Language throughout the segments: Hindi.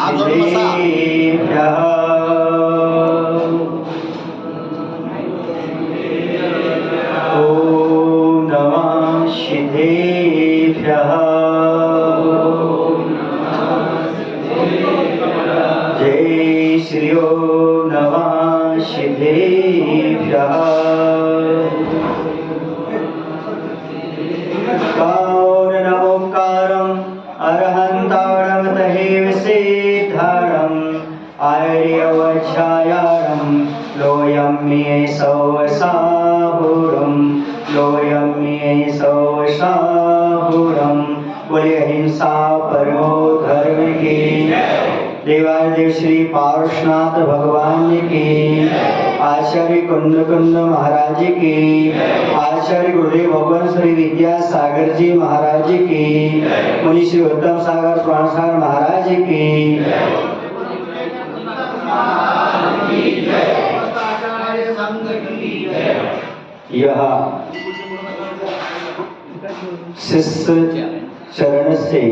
सिद्धेभ्यः ओम नमः सिद्धेभ्यः जय श्री ओम नमः सिद्धेभ्यः नमोकारम् अरहन्ताणमतहेव सिद्धाणम् आर्यवच्छायाणम् लोयं मे सौसाहुरम् लोयं मे सौसाहुरम् बोले अहिंसा परमो धर्म की देवादिदेव श्री पार्श्वनाथ भगवान की आचार्य कुंद महाराज की आचार्य गुरुदेव भगवान श्री विद्यासागर जी महाराज की मुनि श्री उत्तम सागर प्राणसागर महाराज की यह शिष्य चरण से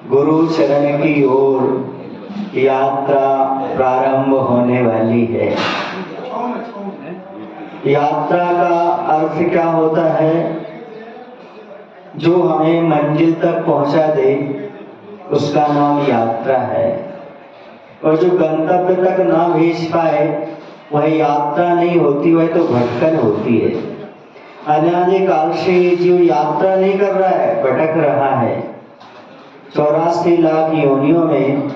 गुरु चरण की ओर यात्रा प्रारंभ होने वाली है। यात्रा का अर्थ क्या होता है? जो हमें मंजिल तक पहुंचा दे उसका नाम यात्रा है, और जो गंतव्य तक ना भेज पाए वह यात्रा नहीं होती, वह तो भटकन होती है। अनादिकाल से जीव यात्रा नहीं कर रहा है, भटक रहा है। 84 लाख योनियों में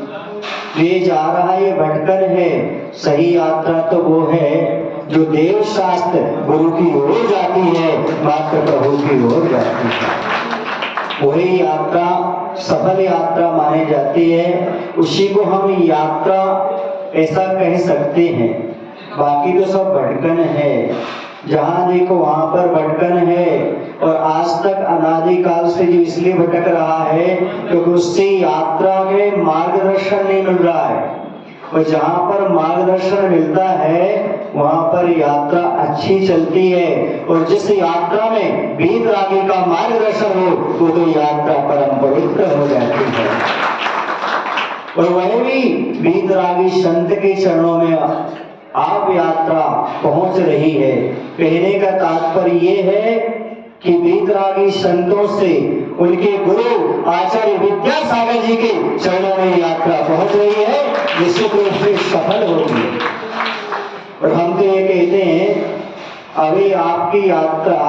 ये जा रहा है, ये भटकन है। सही यात्रा तो वो है जो देव शास्त्र गुरु की ओर जाती है, मात्र प्रभु की ओर जाती है। वही यात्रा सफल यात्रा मानी जाती है, उसी को हम यात्रा ऐसा कह सकते हैं। बाकी तो सब भटकन है, जहां देखो वहां पर भटकन है। और आज तक अनादिकाल से जो इसलिए भटक रहा है क्योंकि उससे यात्रा में मार्गदर्शन नहीं मिल रहा है, और जहां पर मार्गदर्शन मिलता है वहां पर यात्रा अच्छी चलती है। और जिस यात्रा में वीतरागी का मार्गदर्शन हो वो तो यात्रा परम पवित्र हो जाती है। और वह भी वीतरागी संत के चरणों में आप यात्रा पहुंच रही है। कहने का तात्पर्य ये है कि वीतरागी संतों से उनके गुरु आचार्य विद्यासागर जी के चरणों में यात्रा पहुंच रही है, निश्चित रूप से सफल होगी। और हम तो ये कहते हैं अभी आपकी यात्रा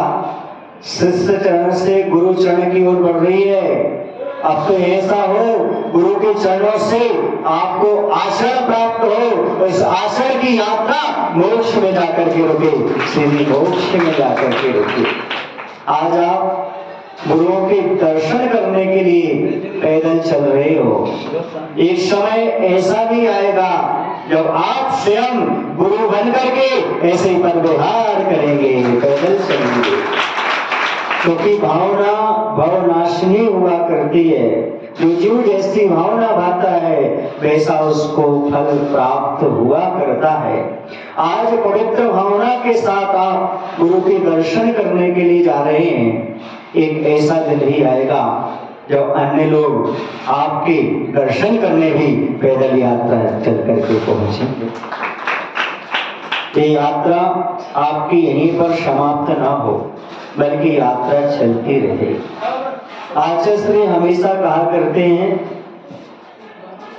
शिष्य चरण से गुरु चरण की ओर बढ़ रही है। अब तो ऐसा हो गुरु के चरणों से आपको आश्रय प्राप्त हो, और इस आश्रय की यात्रा मोक्ष में जाकर के रुके, सीधी मोक्ष में जाकर के रुके। आज आप गुरुओं के दर्शन करने के लिए पैदल चल रहे हो। एक समय ऐसा भी आएगा जब आप स्वयं गुरु बन करके ऐसे ही पद विहार करेंगे, पैदल चलेंगे। क्योंकि भावना भवनाशिनी हुआ करती है। जो जीव जैसी भावना भाता है वैसा उसको फल प्राप्त हुआ करता है। आज पवित्र भावना के साथ आप गुरु के दर्शन करने के लिए जा रहे हैं। एक ऐसा दिन भी आएगा जब अन्य लोग आपके दर्शन करने भी पैदल यात्रा चल करके पहुंचेंगे। ये यात्रा आपकी यहीं पर समाप्त ना हो, बल्कि यात्रा चलती रहे। आचार्य श्री हमेशा कहा करते हैं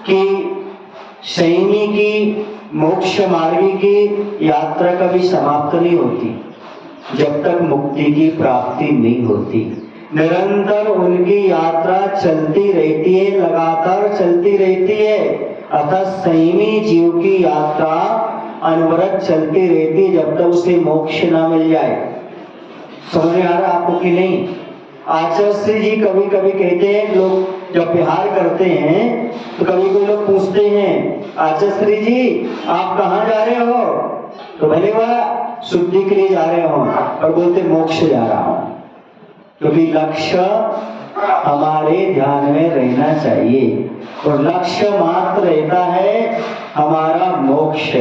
कि शयनी की मोक्ष मार्गी की यात्रा कभी समाप्त नहीं होती जब तक मुक्ति की प्राप्ति नहीं होती। निरंतर उनकी यात्रा चलती रहती है, लगातार चलती रहती है। अतः संयमी जीव की यात्रा अनवरत चलती रहती है जब तक उसे मोक्ष ना मिल जाए। समझ आ रहा आपको कि नहीं? आचार्य जी कभी कभी कहते हैं, लोग जब विहार करते हैं तो कभी कोई लोग पूछते हैं आचार्य जी आप कहाँ जा रहे हो? तो भले वह शुद्धि के लिए जा रहे हो, और बोलते मोक्ष जा रहा हूं। क्योंकि लक्ष्य हमारे ध्यान में रहना चाहिए, और लक्ष्य मात्र रहता है हमारा मोक्ष।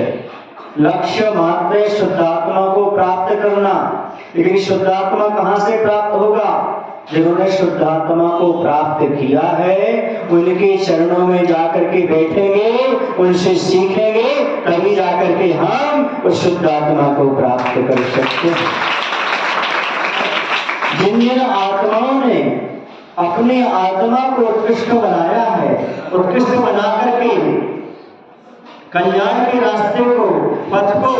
लक्ष्य मात्र शुद्धात्मा को प्राप्त करना। लेकिन शुद्धात्मा कहां से प्राप्त होगा? जिन्होंने शुद्ध आत्मा को प्राप्त किया है, उनके चरणों में जाकर के बैठेंगे, उनसे सीखेंगे, तभी जाकर के हम उस शुद्ध आत्मा को प्राप्त कर सकते हैं। जिन जिन आत्माओं ने अपनी आत्मा को उत्कृष्ट बनाया है, उत्कृष्ट बना करके कल्याण के रास्ते को, पथ को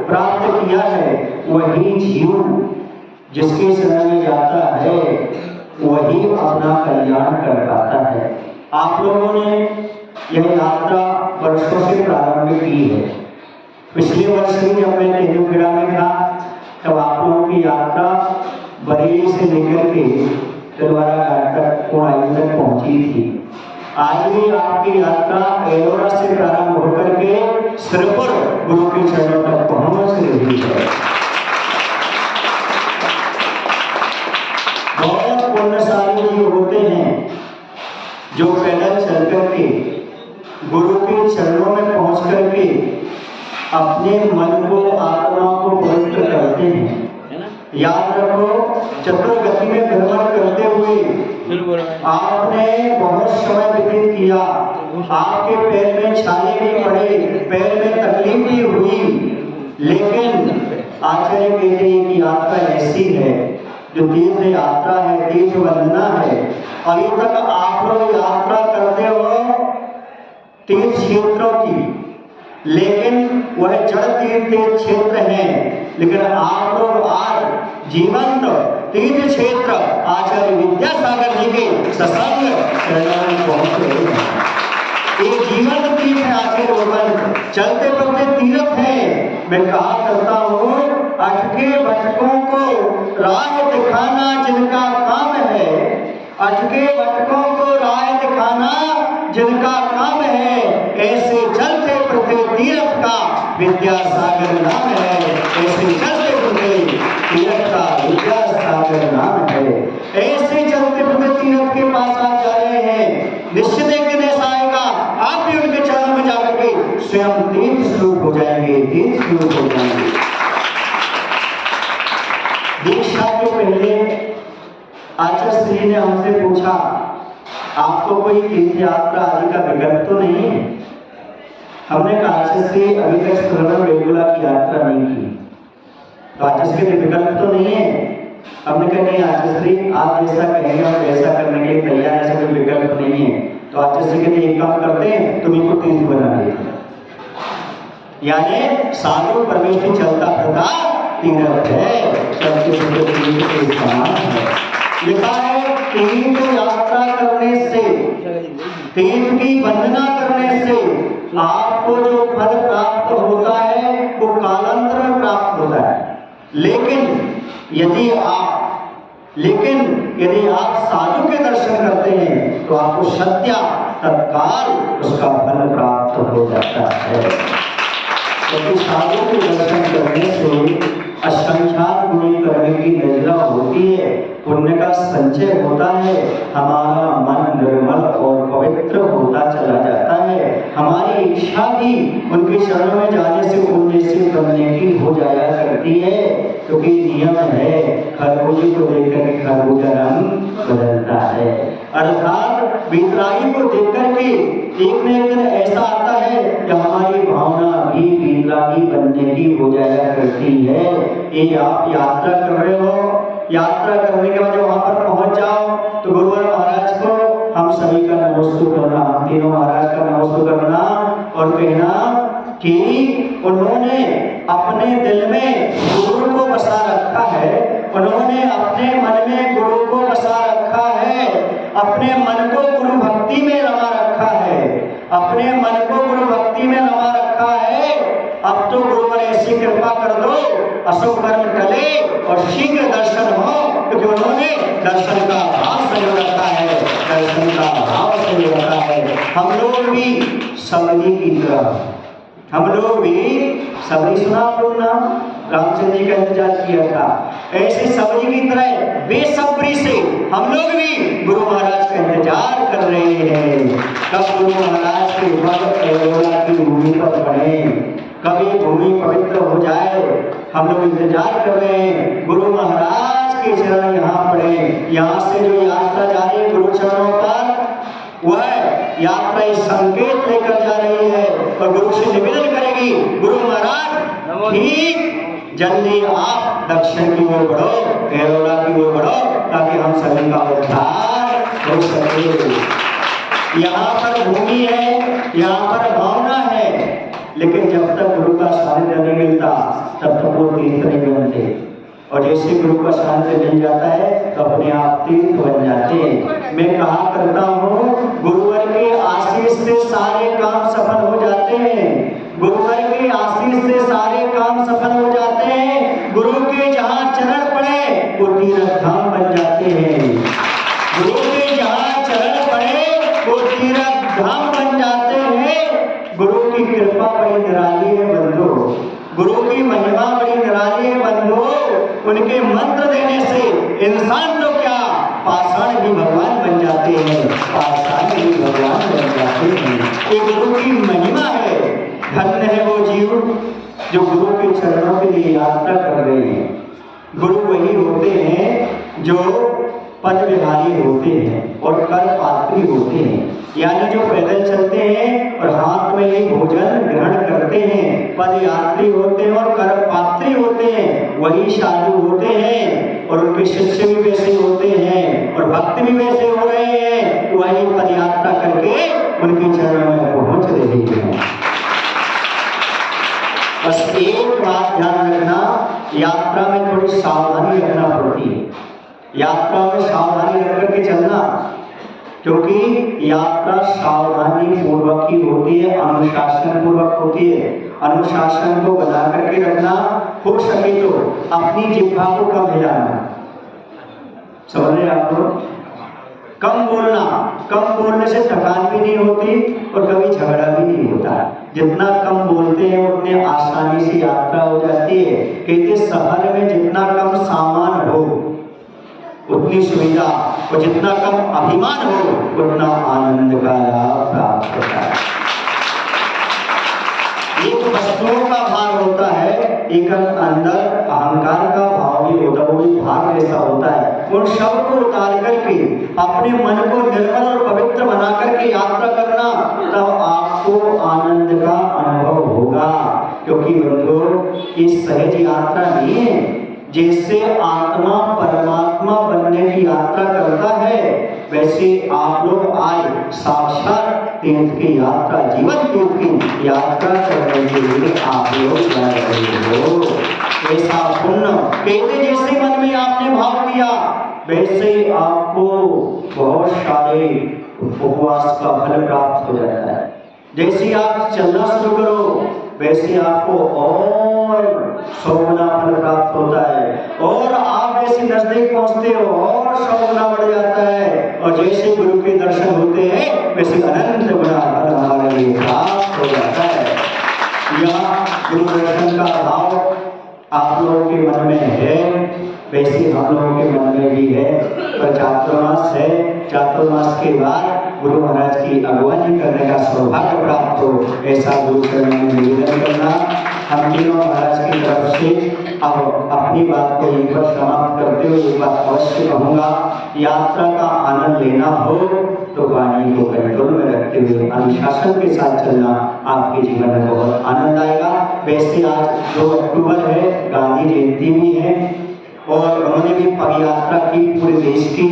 प्राप्त किया है, वही जीव जिसके शरण में जाता है वही अपना कल्याण कर पाता है। आप लोगों ने यह यात्रा वर्षों से प्रारंभ की है। पिछले वर्ष ही जब मैं तेंदुखेड़ा में था तब आप लोगों की यात्रा बरेली से लेकर के तिलवारा घाट तक कोणाई तक पहुंची थी। आज भी आपकी यात्रा एलोरा से प्रारंभ होकर के सिरपुर गुरु के चरणों तक पहुंच रही है। बहुत पुण्यशाली लोग होते हैं जो पैदल चल करके गुरु के चरणों में पहुंच करके अपने मन को, आत्मा को पवित्र करते हैं। याद रखो, चतुर्गति में भ्रमण करते हुए आपने बहुत समय व्यतीत किया, आपके पैर में छाले भी पड़े, पैर में तकलीफ भी हुई, लेकिन आचार्य कहते हैं कि यात्रा ऐसी है जो तीर्थ यात्रा है, तीर्थ वंदना है। अभी तक आप लोग यात्रा करते हो तीर्थ क्षेत्रों की, लेकिन वह जड़ तीर्थ क्षेत्र है, लेकिन आप लोग आज जीवंत तीर्थ क्षेत्र आचार्य विद्यासागर जी के सत्संग चरणों में पहुंच रहे हैं। ये जीवन तीर्थ है आखिर भगवान, चलते बढ़ते तीर्थ है। मैं कहा करता हूँ, अटके भटकों को राह दिखाना जिनका काम है, अटके भटकों को राह दिखाना जिनका काम है, ऐसे चलते बढ़ते तीर्थ का विद्यासागर नाम है, ऐसे चलते बढ़ते तीर्थ का विद्यासागर नाम है। ऐसे चलते बढ़ते तीर्थ के पास आप जा रहे हैं, निश्चित एक दिन ऐसा आएगा आप भी उनके चरणों में जाकर के स्वयं तीर्थ स्वरूप हो जाएंगे, तीर्थ स्वरूप हो जाएंगे। दीक्षा के पहले आचार्य श्री ने हमसे पूछा, आपको कोई तीर्थ यात्रा आदि का विकल्प तो नहीं है? हमने कहा आचार्य श्री अभी तक श्रवण बेलगोला की यात्रा नहीं की, तो आचार्य श्री विकल्प तो नहीं है। हमने कहा नहीं आचार्य श्री, आप जैसा कहेंगे और ऐसा करने के लिए तैयार, ऐसा कोई विकल्प नहीं है। तो आचार्य श्री कहते एक काम करते हैं, तुम इनको तीर्थ बना देते, यानी साधु परमेश्वर चलता फिरता तीर्थ है, चलते फिरते तीर्थ के समान है। लिखा है तीर्थ यात्रा करने से, तीर्थ की वंदना करने से आपको जो फल प्राप्त होता है वो कालांतर में प्राप्त होता है, लेकिन यदि आप साधु के दर्शन करते हैं तो आपको सत्या तत्काल उसका फल प्राप्त हो जाता है। क्योंकि साधु के दर्शन करने से असंख्यात गुणी करने की निर्जला होती है, पुण्य का संचय होता है, हमारा मन निर्मल और पवित्र होता चला जाता है, हमारी इच्छा भी उनके शरण में जाने से उन जैसे बनने की हो जाया करती है। क्योंकि नियम है, खरबूजे को देखकर खरबूजा रंग बदलता है, अर्थात वीतरागी को देख करके एक न एक दिन ऐसा आता है कि हमारी भावना भी वीतरागी बनने की हो जाया करती है। ये आप यात्रा कर रहे हो, यात्रा करने के बाद जब वहां पर पहुंच जाओ तो गुरुवर महाराज को हम सभी का नमस्कार करना, तीनों महाराज का नमस्कार करना और कहना कि उन्होंने अपने दिल में गुरु को बसा रखा है, उन्होंने अपने मन में गुरु को बसा रखा है, अपने मन को गुरु भक्ति में रमा रखा है, अपने मन को गुरु भक्ति में रमा रखा है। अब तो गुरुवर ऐसी कृपा कर दो, अशुभ कर्म टले और शीघ्र दर्शन हो, क्योंकि उन्होंने दर्शन का भाव से रखा है, दर्शन का भाव से रखा है। हम लोग भी सबरी की तरह, हम लोग भी सबरी सुना बोलना, रामचंद्र जी का इंतजार किया था, ऐसे सबरी की तरह बेसब्री से हम लोग भी गुरु महाराज का इंतजार कर रहे हैं। कब गुरु महाराज के की भूमि पर पड़े, कभी भूमि पवित्र हो जाए, हम लोग इंतजार कर रहे हैं। गुरु महाराज के चरण यहाँ पड़े। यहाँ से जो यात्रा जा रही है गुरु चरणों पर, वह यात्रा इस संकेत लेकर जा रही है और गुरु से निवेदन करेगी, गुरु महाराज ठीक जल्दी आप दक्षिण की ओर बढ़ो, एरोला की ओर बढ़ो, ताकि हम सभी का उद्धार हो सके। यहाँ पर भूमि है, यहाँ पर भावना है, लेकिन जब तक गुरु का सानिध्य नहीं मिलता तब तक वो तीर्थ नहीं बनते। और जैसे गुरु का सानिध्य मिल जाता है तो अपने आप तीर्थ बन जाते हैं। मैं कहा करता हूँ, गुरुवर के आशीष से सारे काम सफल हो जाते हैं। गुरुवर के आशीष से सारे काम सफल हो जाते हैं। गुरु के जहाँ चरण पड़े वो तीर्थ धाम बन जाते हैं। गुरु के जहाँ चरण पड़े वो तीर्थ धाम बन जाते हैं। गुरु की कृपा बड़ी निराली है बंधु, गुरु की महिमा बड़ी निराली है बंधु। उनके मंत्र देने से इंसान तो क्या, पाषाण भी भगवान बन जाते हैं, पाषाण भी भगवान बन जाते हैं। ये गुरु की महिमा है। धन्य है वो जीव जो गुरु के चरणों के लिए यात्रा कर रहे हैं। गुरु वही होते हैं जो पद विहारी होते हैं और कर पात्री होते हैं, यानी जो पैदल चलते हैं और हाथ में ही भोजन ग्रहण करते हैं। पद यात्री होते हैं और कर पात्री होते हैं, वही साधु होते हैं और उनके शिष्य भी वैसे होते हैं और भक्त भी वैसे हो रहे हैं। वही पद यात्रा करके उनके चरणों में पहुंच रहे हैं। बस एक बात ध्यान रखना, यात्रा में थोड़ी सावधानी रखना पड़ती है। यात्रा में सावधानी रख करके चलना, क्योंकि यात्रा सावधानी पूर्वक की होती है, अनुशासन पूर्वक होती है। अनुशासन को बना करके रखना, हो सके तो अपनी जिह्वा को कम हिलाना। समझ रहे आप लोग? कम बोलना, कम बोलने से थकान भी नहीं होती और कभी झगड़ा भी नहीं होता। जितना कम बोलते हैं उतने आसानी से यात्रा हो जाती है। कहते सफर में जितना कम सामान हो उतनी सुविधा, और जितना कम अभिमान हो उतना आनंद का लाभ प्राप्त होता है। एक वस्तुओं का भार होता है, एक अंदर अहंकार का भाव भी होता है, वो भी भार जैसा होता है। उन सब को उतार करके अपने मन को निर्मल और पवित्र बना करके यात्रा करना, तब आपको आनंद का अनुभव होगा। क्योंकि बंधु ये सहज यात्रा नहीं है। जैसे आत्मा परमात्मा बनने की यात्रा करता है, वैसे आप लोग आज साक्षात तीर्थ की यात्रा, जीवन तीर्थ की यात्रा करने के लिए आप लोग जा रहे हो। ऐसा पुण्य कहते जैसे मन में आपने भाव किया, वैसे ही आपको बहुत सारे उपवास का फल प्राप्त हो जाता है। जैसे आप चलना शुरू करो, वैसे आपको और 100 गुना फल प्राप्त होता है, और आप जैसे नजदीक पहुंचते हो और 100 गुना बढ़ जाता है, और जैसे गुरु के दर्शन होते हैं वैसे अनंत गुना फल हमारे लिए प्राप्त हो जाता है। यह गुरु दर्शन का भाव आप लोगों के मन में है, वैसे हम लोगों के मन में भी है। पर चातुर्मास है, चातुर्मास के बाद गुरु महाराज की अगुवानी करने का सौभाग्य प्राप्त हो, ऐसा गुरु चरणों में निवेदन करना। हम तीनों महाराज की तरफ से अब अपनी बात को एक बार समाप्त करते हुए एक बात अवश्य कहूँगा, यात्रा का आनंद लेना हो तो वाणी को कंट्रोल में रखते हुए अनुशासन के साथ चलना, आपके जीवन में बहुत आनंद आएगा। वैसे आज 2 अक्टूबर है, गांधी जयंती भी है, और उन्होंने भी पग यात्रा की पूरे देश की,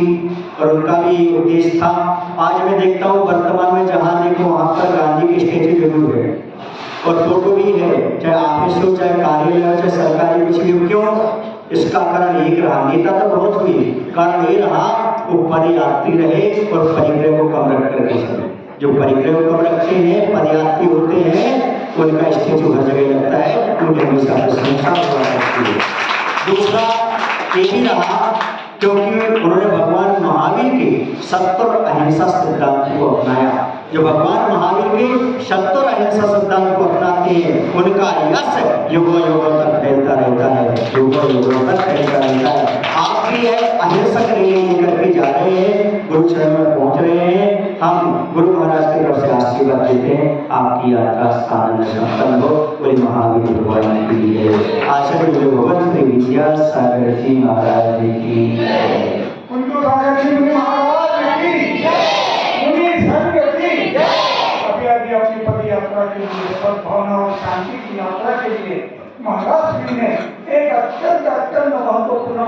और उनका भी उद्देश्य था। आज मैं देखता हूँ वर्तमान में जहाँ देखो वहाँ पर गांधी की स्टेचू जरूर है और फोटो भी है, चाहे ऑफिस हो, चाहे कार्यालय हो, चाहे सरकारी कुछ भी हो। क्यों? इसका कारण एक रहा, नेता तो बहुत हुई, कारण ये रहा वो पदयात्री रहे और परिग्रह को कम रख करके चले। जो परिग्रह को कम रखते हैं, पदयात्री होते हैं, उनका स्टेचू हर जगह लगता है, उनके हमेशा प्रशंसा हुआ करती है। दूसरा ये भी रहा क्योंकि उन्होंने भगवान महावीर के सत्य और अहिंसा सिद्धांत को अपनाया। जो भगवान महावीर के सत्य और अहिंसा सिद्धांत को अपनाते हैं, उनका यश युगों युगों तक फैलता रहता है, युगों युगों तक फैलता रहता है। आपके बाकी है अहिंसक नीति लेकर के जा रहे हैं, गुरु चरण में पहुंच रहे हैं। हम गुरु महाराज की तरफ से आशीर्वाद देते हैं, आपकी यात्रा आनंद संपन्न हो। बोले महावीर भगवान की जय। आचार्य भगवान श्री विद्यासागर जी महाराज जी की जय। उनको सागर जी महाराज की जय। उन्हीं संघ की जय। अभी अपनी पद यात्रा के लिए, सद्भावना और शांति की यात्रा के लिए महाराज जी ने एक अत्यंत महत्वपूर्ण